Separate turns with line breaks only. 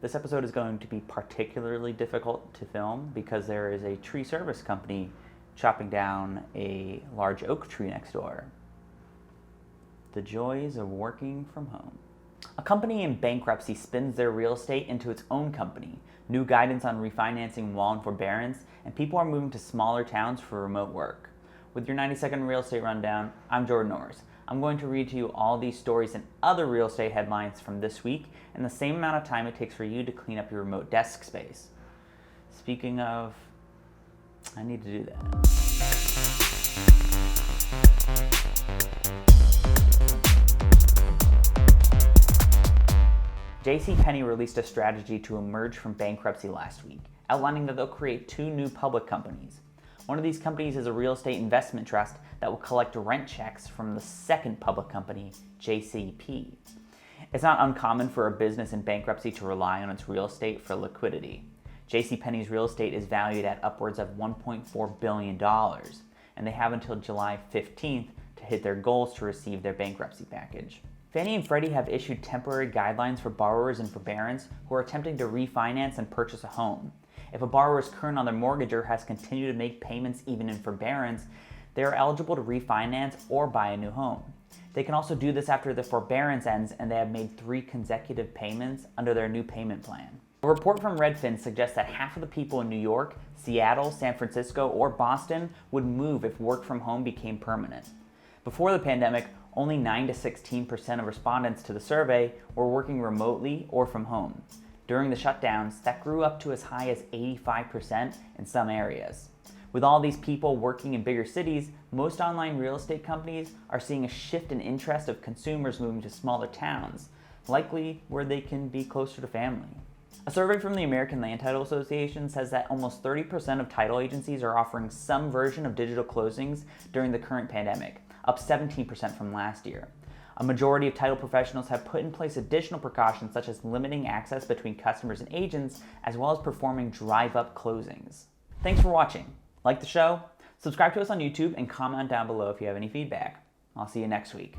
This episode is going to be particularly difficult to film because there is a tree service company chopping down a large oak tree next door. The joys of working from home. A company in bankruptcy spins their real estate into its own company. New guidance on refinancing while in forbearance, and people are moving to smaller towns for remote work. With your 90-second real estate rundown, I'm Jordan Orrs. I'm going to read to you all these stories and other real estate headlines from this week in the same amount of time it takes for you to clean up your remote desk space. Speaking of, I need to do that. Penney released a strategy to emerge from bankruptcy last week, outlining that they'll create 2 new public companies. One of these companies is a real estate investment trust that will collect rent checks from the second public company, JCP. It's not uncommon for a business in bankruptcy to rely on its real estate for liquidity. JCPenney's real estate is valued at upwards of $1.4 billion, and they have until July 15th to hit their goals to receive their bankruptcy package. Fannie and Freddie have issued temporary guidelines for borrowers in forbearance who are attempting to refinance and purchase a home. If a borrower is current on their mortgage or has continued to make payments even in forbearance, they are eligible to refinance or buy a new home. They can also do this after the forbearance ends and they have made 3 consecutive payments under their new payment plan. A report from Redfin suggests that half of the people in New York, Seattle, San Francisco, or Boston would move if work from home became permanent. Before the pandemic, only 9 to 16% of respondents to the survey were working remotely or from home. During the shutdowns, that grew up to as high as 85% in some areas. With all these people working in bigger cities, most online real estate companies are seeing a shift in interest of consumers moving to smaller towns, likely where they can be closer to family. A survey from the American Land Title Association says that almost 30% of title agencies are offering some version of digital closings during the current pandemic, up 17% from last year. A majority of title professionals have put in place additional precautions such as limiting access between customers and agents, as well as performing drive-up closings. Thanks for watching. Like the show? Subscribe to us on YouTube and comment down below if you have any feedback. I'll see you next week.